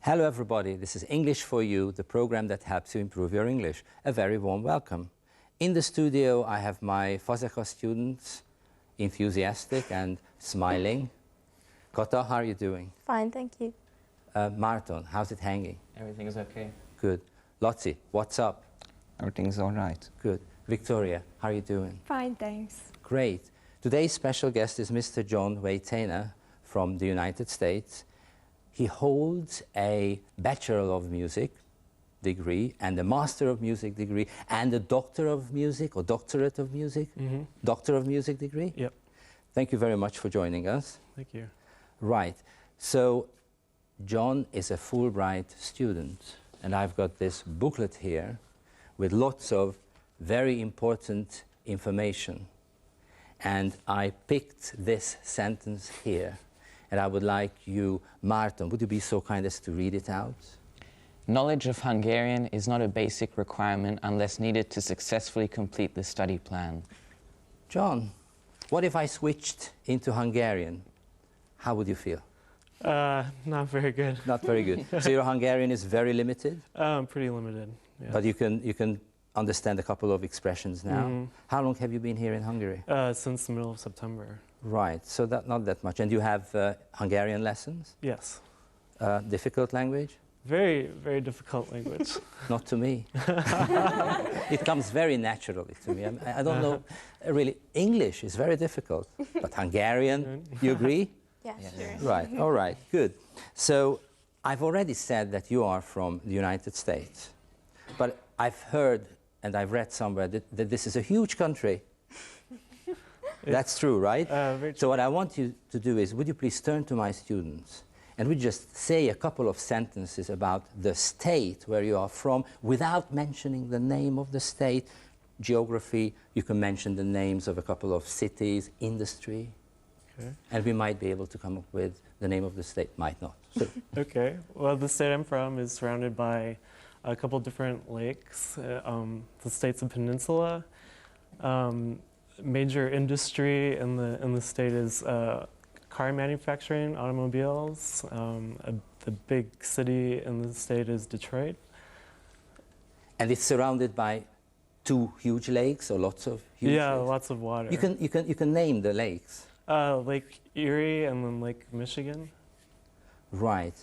Hello everybody, this is English for You, the program that helps you improve your English. A very warm welcome. In the studio I have my Fazeka students, enthusiastic and smiling. Kata, how are you doing? Fine, thank you. Marton, how's it hanging? Everything is okay. Good. Lotzi, what's up? Everything is all right. Good. Victoria, how are you doing? Fine, thanks. Great. Today's special guest is Mr. John Waytena from the United States. He holds a Bachelor of Music degree and a Master of Music degree and a Doctor of Music or Doctorate of Music, Doctor of Music degree. Yep. Thank you very much for joining us. Thank you. Right. So John is a Fulbright student, and I've got this booklet here with lots of very important information. And I picked this sentence here, and I would like you, Marton, would you be so kind as to read it out? Knowledge of Hungarian is not a basic requirement unless needed to successfully complete the study plan. John, what if I switched into Hungarian? How would you feel? Not very good. Not very good. So your Hungarian is very limited? Pretty limited. Yeah. But you can understand a couple of expressions now. How long have you been here in Hungary? Since the middle of September. Right, so not that much. And you have Hungarian lessons? Yes. Difficult language? Very, very difficult language. Not to me. It comes very naturally to me. I don't know, really, English is very difficult, but Hungarian, you agree? Yes, sure. Right, all right, good. So I've already said that you are from the United States, but I've heard and I've read somewhere that this is a huge country. That's true, right? Very so what I want you to do is, would you please turn to my students and would just say a couple of sentences about the state where you are from without mentioning the name of the state, geography, you can mention the names of a couple of cities, industry, and we might be able to come up with the name of the state, might not. So. Okay, well, the state I'm from is surrounded by a couple different lakes. The state's a peninsula. Major industry in the state is car manufacturing, automobiles. The big city in the state is Detroit. And it's surrounded by two huge lakes or lots of huge lakes? Lots of water. You can name the lakes. Lake Erie and then Lake Michigan. Right.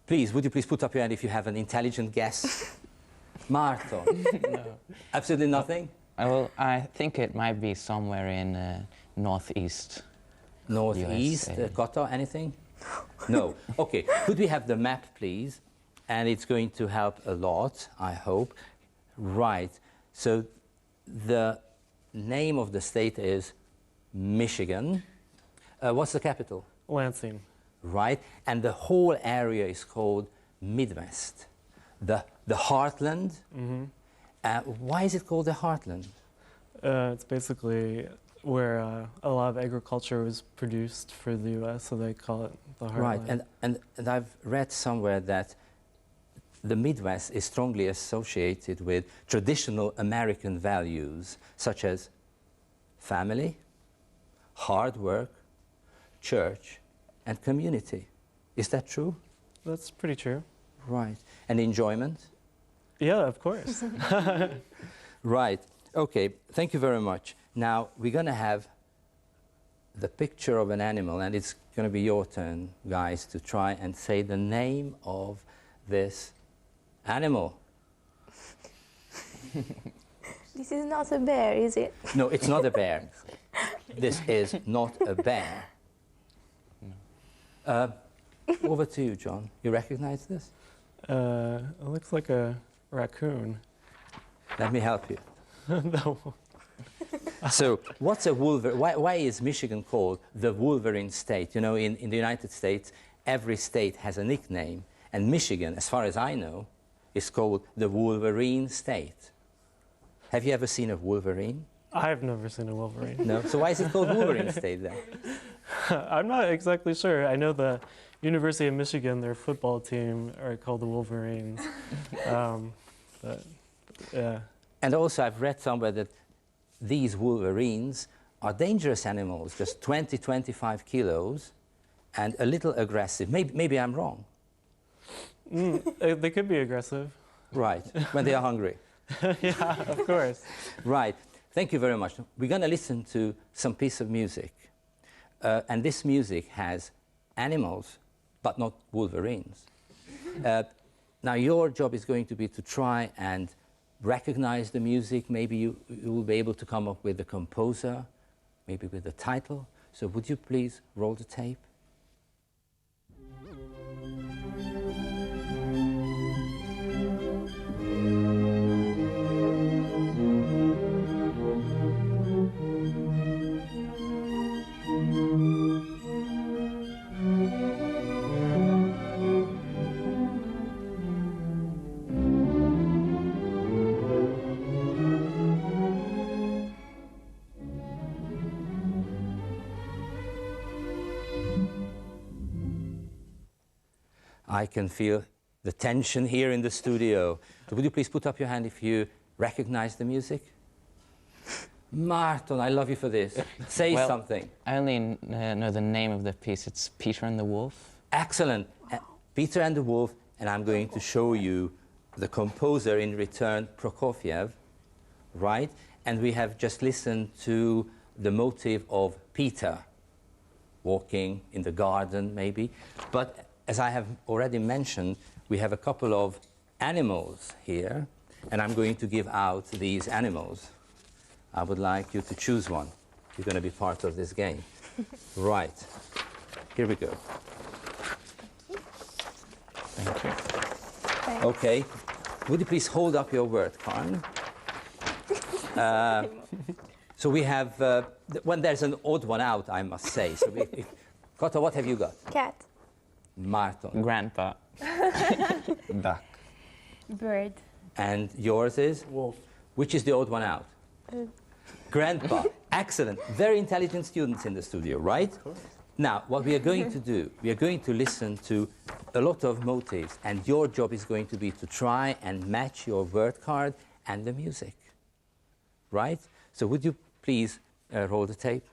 Please, would you please put up your hand if you have an intelligent guess? Marton? No. Absolutely nothing? Well, I think it might be somewhere in northeast. Northeast? Kata, anything? No. Okay. Could we have the map, please? And it's going to help a lot, I hope. Right. So the name of the state is Michigan. What's the capital? Lansing. Right. And the whole area is called Midwest. The heartland. Why is it called the heartland? It's basically where a lot of agriculture was produced for the U.S., so they call it the heartland. Right, and I've read somewhere that the Midwest is strongly associated with traditional American values, such as family, hard work, church, and community. Is that true? That's pretty true. Right. And enjoyment? Yeah, of course. Right. Okay, thank you very much. Now, we're going to have the picture of an animal, and it's going to be your turn, guys, to try and say the name of this animal. This is not a bear, is it? No, it's not a bear. This is not a bear. Over to you, John. You recognize this? It looks like a raccoon. Let me help you. No. So, what's a Wolverine? Why is Michigan called the Wolverine state? You know, in the United States, every state has a nickname, and Michigan, as far as I know, is called the Wolverine state. Have you ever seen a Wolverine? I've never seen a wolverine. No? So why is it called Wolverine state then? I'm not exactly sure. I know the University of Michigan, their football team are called the Wolverines. But, yeah. And also I've read somewhere that these wolverines are dangerous animals, just 20, 25 kilos, and a little aggressive. Maybe I'm wrong. They could be aggressive. Right, when they are hungry. Yeah, of course. Right. Thank you very much. We're going to listen to some piece of music. And this music has animals, but not wolverines. Now, your job is going to be to try and recognize the music. Maybe you will be able to come up with the composer, maybe with the title. So would you please roll the tape? I can feel the tension here in the studio. So would you please put up your hand if you recognize the music? Martin, I love you for this. Say Well, something. I only know the name of the piece. It's Peter and the Wolf. Excellent. Peter and the Wolf, and I'm going to show you the composer in return, Prokofiev, right? And we have just listened to the motive of Peter walking in the garden, maybe. But as I have already mentioned, we have a couple of animals here, and I'm going to give out these animals. I would like you to choose one. You're going to be part of this game. Right. Here we go. Thank you. Thanks. Okay. Would you please hold up your word card? So we have, when there's an odd one out, I must say. So Kata, what have you got? Cat. Martin. Grandpa. Duck. Bird. And yours is? Wolf. Which is the odd one out? Grandpa. Excellent. Very intelligent students in the studio, right? Of course. Now, what we are going to do, we are going to listen to a lot of motives, and your job is going to be to try and match your word card and the music, right? So would you please roll the tape?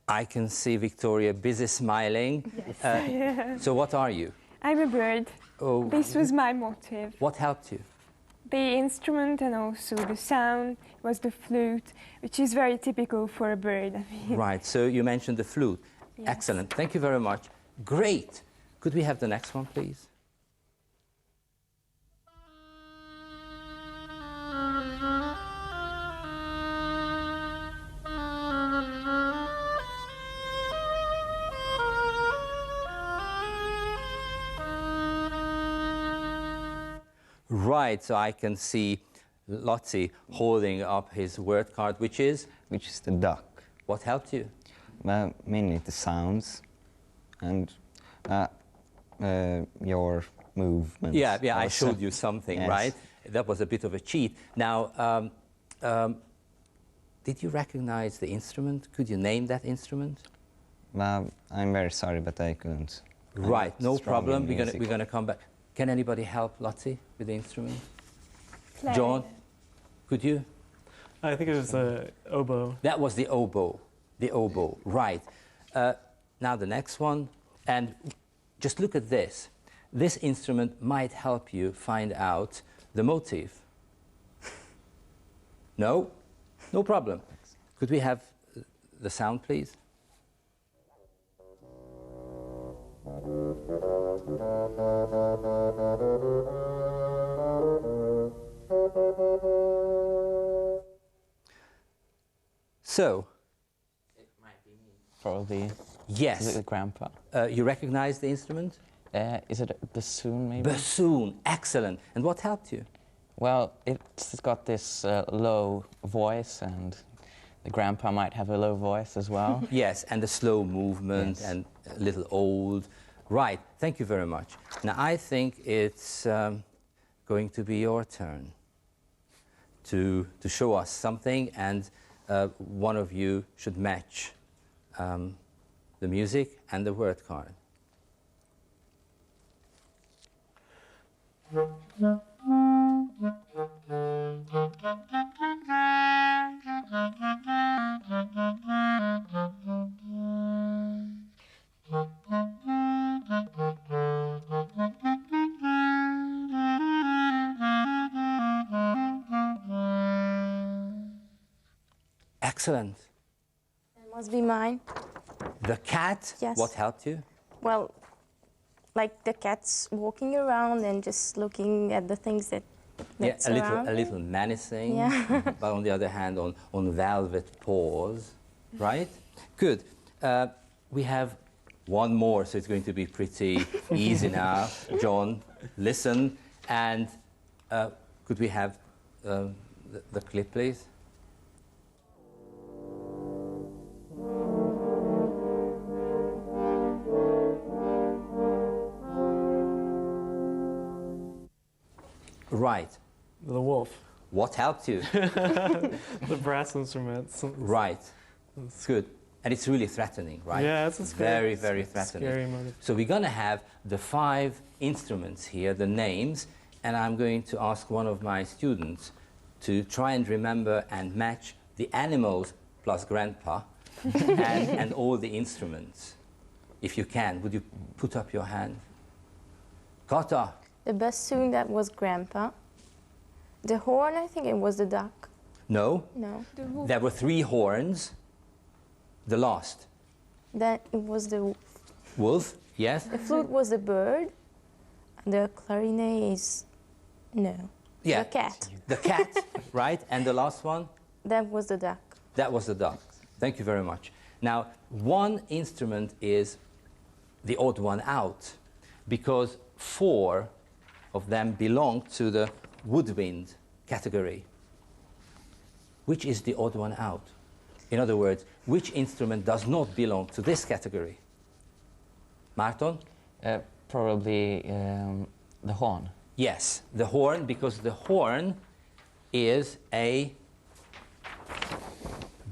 I can see Victoria busy smiling. So what are you? I'm a bird. Oh, This was my motive. what helped you? The instrument and also the sound was the flute, which is very typical for a bird. I mean, Right, so you mentioned the flute. Yes. Excellent, thank you very much. Great. Could we have the next one, please? Right, so I can see Lotzi holding up his word card, which is? Which is the duck. What helped you? Well, mainly the sounds and your movements. Yeah, I also. showed you something, Yes. right? That was a bit of a cheat. Now, did you recognize the instrument? Could you name that instrument? Well, I'm very sorry, but I couldn't. I'm Right, not no strong problem. in We're music. gonna come back. Can anybody help Lotzi with the instrument? clarinet. John, could you? I think it was the oboe. That was the oboe. The oboe, right. Now the next one, and just look at this. This instrument might help you find out the motive. No? No problem. Could we have the sound, please? So, Probably. Is it yes, the grandpa? you recognize the instrument? Is it a bassoon, maybe? Bassoon, excellent. And what helped you? Well, it's got this low voice, and the grandpa might have a low voice as well. Yes, and the slow movement Yes. and a little old. Right, thank you very much. Now I think it's going to be your turn to show us something, and one of you should match the music and the word card. Excellent. It must be mine. The cat, Yes. what helped you? Well, like the cat's walking around and just looking at the things that that's a around. little menacing, Yeah. but on the other hand, on velvet paws, right? Good. We have one more, so it's going to be pretty easy now. John, listen, and could we have the clip, please? Right. The wolf, What helped you? the brass instruments. Right. Good. And it's really threatening, right? Yeah, it's a scary, very threatening. Scary motive. So we're going to have the 5 instruments here, the names, and I'm going to ask one of my students to try and remember and match the animals plus grandpa and all the instruments. If you can, would you put up your hand? Kata. The bassoon, that was Grandpa. The horn, I think it was the duck. No. No. There were 3 horns. The last. Then it was the Wolf, yes. The flute was the bird. The clarinet is no. Yeah. The cat. The cat, right? And the last one? That was the duck. That was the duck. Thank you very much. Now, one instrument is the odd one out because 4 of them belong to the woodwind category. Which is the odd one out? In other words, which instrument does not belong to this category? Marton? Probably the horn. Yes, the horn, because the horn is a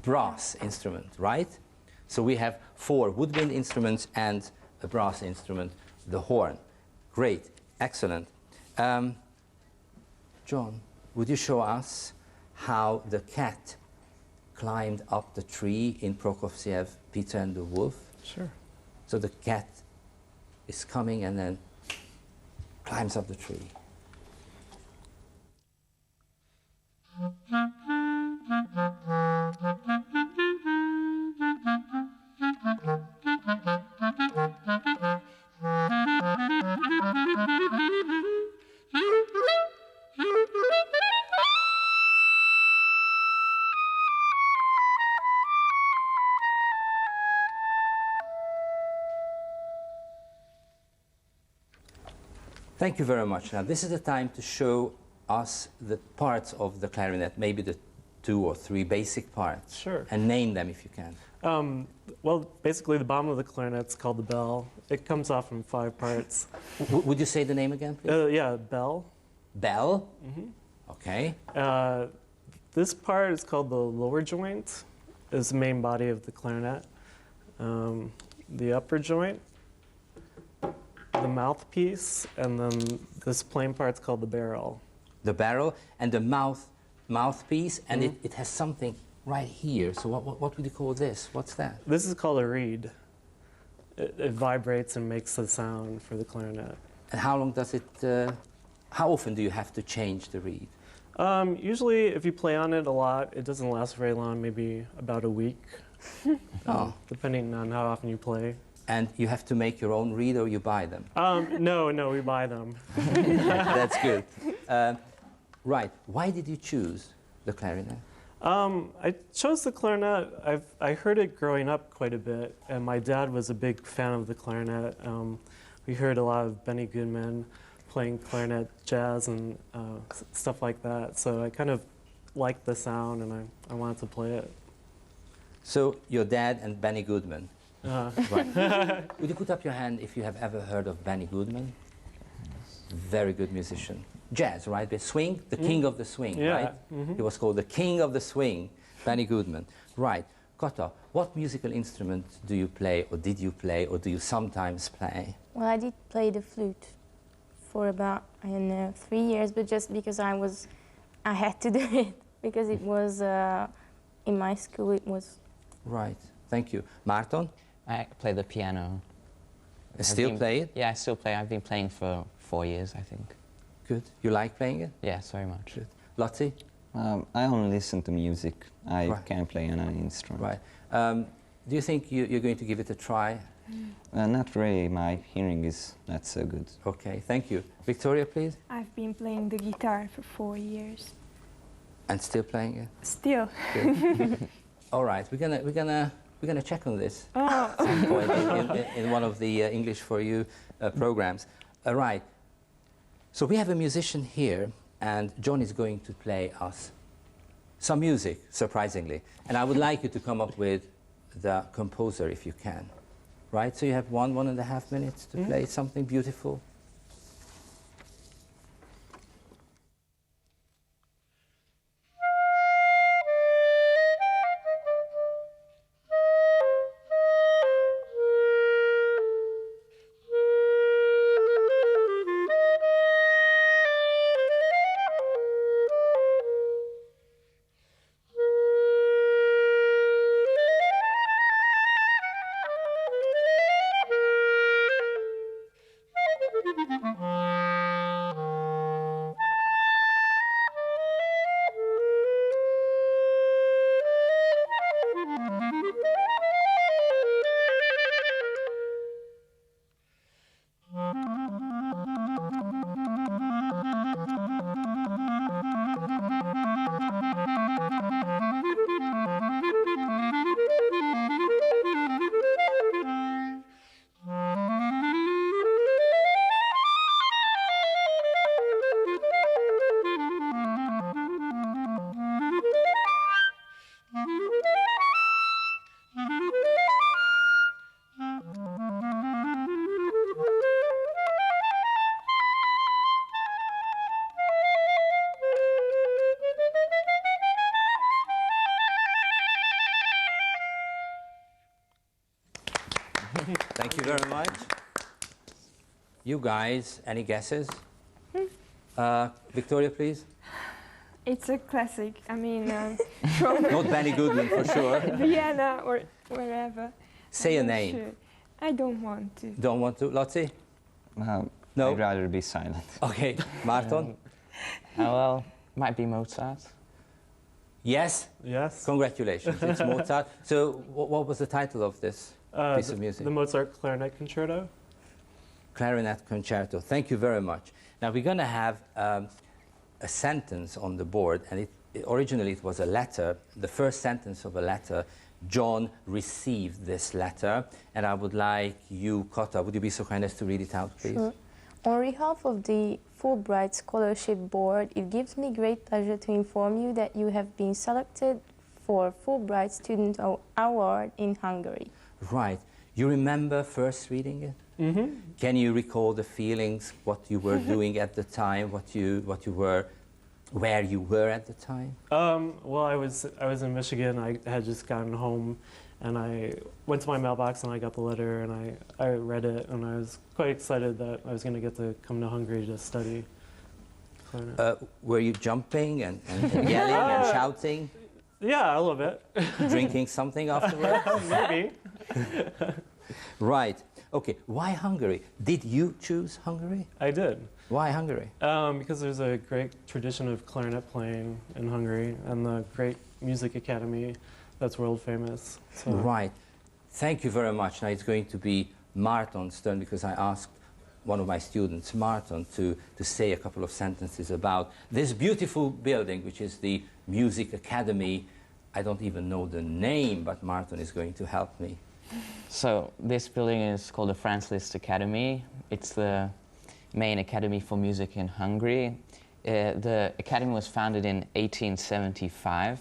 brass instrument, right? So we have 4 woodwind instruments and a brass instrument, the horn. Great, excellent. John, would you show us how the cat climbed up the tree in Prokofiev, Peter and the Wolf? Sure. So the cat is coming and then climbs up the tree. Thank you very much. Now, this is the time to show us the parts of the clarinet, maybe the 2 or 3 basic parts. Sure. And name them if you can. Well, basically, the bottom of the clarinet's called the bell. It comes off in 5 parts. Would you say the name again, please? Yeah, bell. Bell. Okay. This part is called the lower joint. Is the main body of the clarinet. The upper joint, the mouthpiece, and then this plain part's called the barrel. The barrel and the mouthpiece, and it has something right here. So what would you call this? What's that? This is called a reed. It vibrates and makes the sound for the clarinet. And how long does it, how often do you have to change the reed? Usually, if you play on it a lot, it doesn't last very long, maybe about a week, depending on how often you play. And you have to make your own reed or you buy them? No, we buy them. That's good. Right. Why did you choose the clarinet? I chose the clarinet. I heard it growing up quite a bit, and my dad was a big fan of the clarinet. We heard a lot of Benny Goodman playing clarinet jazz and stuff like that. So I kind of liked the sound, and I wanted to play it. So your dad and Benny Goodman. Right. Would you put up your hand if you have ever heard of Benny Goodman? Very good musician. Jazz, right? The swing, the king of the swing, Yeah. right? He was called the king of the swing Benny Goodman. Right. Kata, what musical instrument do you play, or did you play, or do you sometimes play? Well, I did play the flute for about, I don't know, 3 years, but just because I had to do it, because it was, in my school, it was. Right. Thank you. Márton? I play the piano. Still play it? Yeah, I still play. I've been playing for 4 years, I think. Good. You like playing it? Yes, very much. Good. Lottie? I only listen to music. I Right. can't play on any instrument. Right. Do you think you're going to give it a try? Not really. My hearing is not so good. Okay, thank you. Victoria, please? I've been playing the guitar for 4 years. And still playing it? Still. Good. All right, we're gonna check on this Oh. at some point in one of the English for You programs. All right. So we have a musician here, and John is going to play us some music, surprisingly. And I would like you to come up with the composer if you can. Right? So you have 1.5 minutes to play something beautiful. Thank you very much. You guys, any guesses? Victoria, please. It's a classic. I mean, from Not Benny Goodman, for sure. Vienna or wherever. Say a I'm not name. sure. I don't want to. Don't want to? Lottie? No? I'd rather be silent. Okay. Márton? Well, might be Mozart. Yes? Yes. Congratulations. It's Mozart. So what was the title of this piece of music? The Mozart Clarinet Concerto. Clarinet Concerto. Thank you very much. Now we're going to have a sentence on the board, and originally it was a letter. The first sentence of a letter. John received this letter, and I would like you, Kata, would you be so kind as to read it out, please? Sure. On behalf of the Fulbright Scholarship Board, it gives me great pleasure to inform you that you have been selected for Fulbright Student Award in Hungary. Right. You remember first reading it? Mm-hmm. Can you recall the feelings, what you were doing at the time, where you were at the time? Well, I was in Michigan. I had just gotten home, and I went to my mailbox and I got the letter, and I read it, and I was quite excited that I was going to get to come to Hungary to study clarinet. Were you jumping and yelling and shouting, Yeah, a little bit. drinking something afterwards? Maybe. Right. Okay. Why Hungary? Did you choose Hungary? I did. Why Hungary? Because there's a great tradition of clarinet playing in Hungary, and the great music academy that's world famous. So. Right. Thank you very much. Now it's going to be Márton's turn, because I asked one of my students, Márton, to say a couple of sentences about this beautiful building, which is the Music Academy. I don't even know the name, but Márton is going to help me. So this building is called the Franz Liszt Academy. It's the main academy for music in Hungary. The academy was founded in 1875,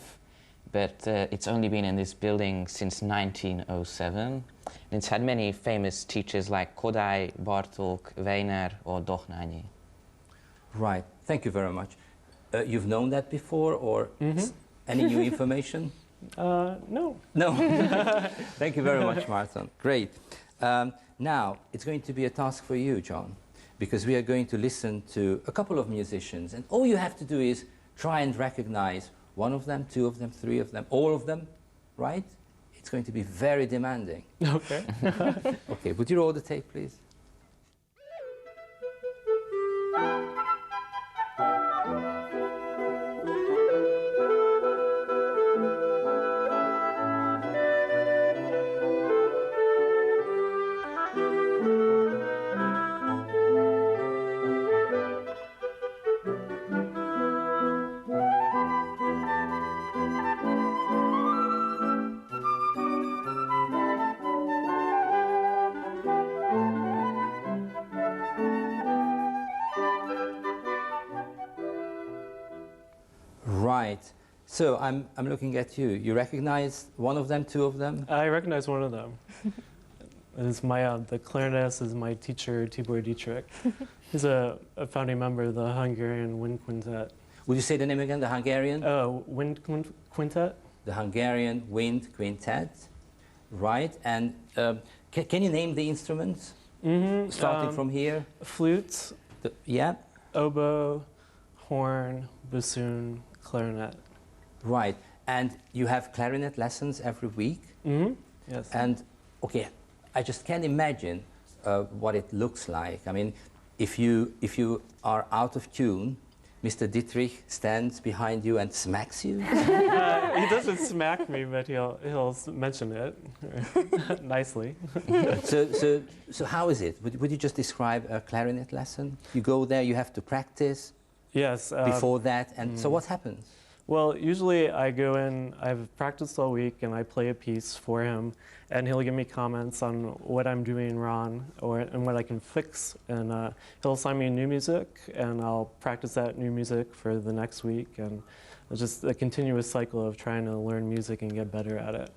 but it's only been in this building since 1907. And it's had many famous teachers like Kodály, Bartók, Weiner, or Dochnányi. Right. Thank you very much. You've known that before, or any new information? No. No. Thank you very much, Martin. Great. Now, it's going to be a task for you, John, because we are going to listen to a couple of musicians, and all you have to do is try and recognize one of them, two of them, three of them, all of them, right? It's going to be very demanding. Okay. Okay, would you roll the tape, please? Right. So I'm looking at you. You recognize one of them, two of them? I recognize one of them. It's the clarinetist is my teacher, Tibor Dietrich. He's a founding member of the Hungarian Wind Quintet. Would you say the name again? The Hungarian? Wind Quintet? The Hungarian Wind Quintet. Right. And can you name the instruments? Mm-hmm. Starting from here? Flute, Yeah. oboe, horn, bassoon, clarinet. Right. And you have clarinet lessons every week? Mm-hmm. Yes. And, okay, I just can't imagine what it looks like. I mean, if you are out of tune, Mr. Dietrich stands behind you and smacks you? He doesn't smack me, but he'll mention it nicely. So how is it? Would you just describe a clarinet lesson? You go there, you have to practice Yes. before that, and so what happens? Well, usually I go in, I've practiced all week, and I play a piece for him, and he'll give me comments on what I'm doing wrong and what I can fix. And he'll assign me new music, and I'll practice that new music for the next week. And it's just a continuous cycle of trying to learn music and get better at it.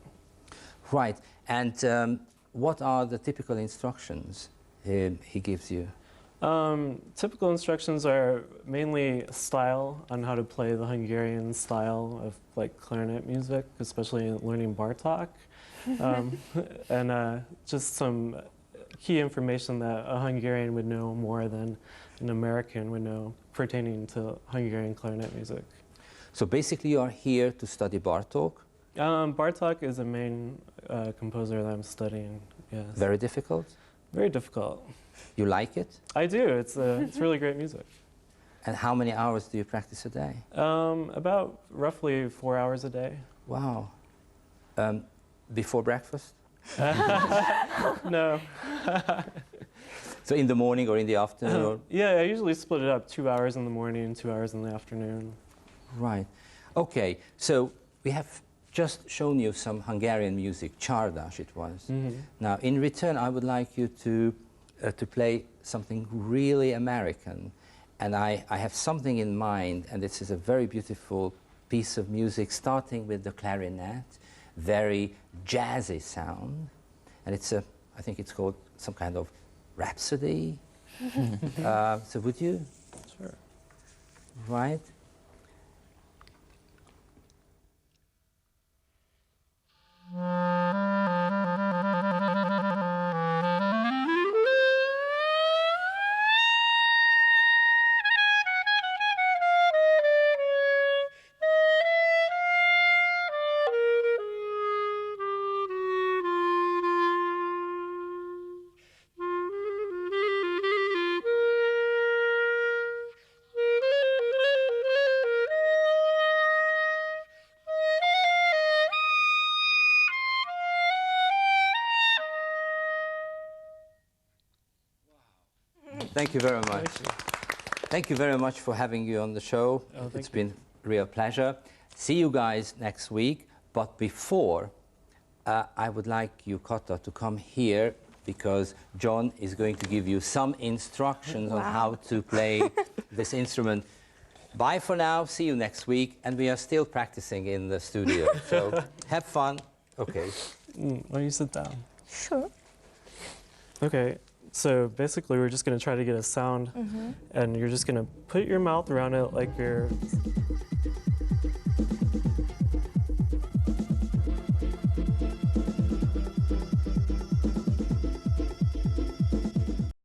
Right. And what are the typical instructions he gives you? Typical instructions are mainly style on how to play the Hungarian style of like clarinet music, especially learning Bartók, and just some key information that a Hungarian would know more than an American would know pertaining to Hungarian clarinet music. So basically you are here to study Bartók? Bartók is the main composer that I'm studying, yes. Very difficult? Very difficult. You like it? I do. It's really great music. And how many hours do you practice a day? About roughly 4 hours a day. Wow. Before breakfast? No. So in the morning or in the afternoon? Or? Yeah, I usually split it up 2 hours in the morning, 2 hours in the afternoon. Right. Okay, so we have just shown you some Hungarian music, Csárdas it was. Mm-hmm. Now, in return, I would like you to play something really American. And I have something in mind, and this is a very beautiful piece of music, starting with the clarinet, very jazzy sound. And it's I think it's called some kind of rhapsody. So would you? Sure. Right. Thank you very much. Thank you. Thank you very much for having you on the show. Oh, It's thank been a real pleasure. See you guys next week. But before, I would like you, Kata, to come here because John is going to give you some instructions on how to play this instrument. Bye for now. See you next week. And we are still practicing in the studio. So have fun. Okay. Why don't you sit down? Sure. Okay, so basically we're just going to try to get a sound, and you're just going to put your mouth around it like you're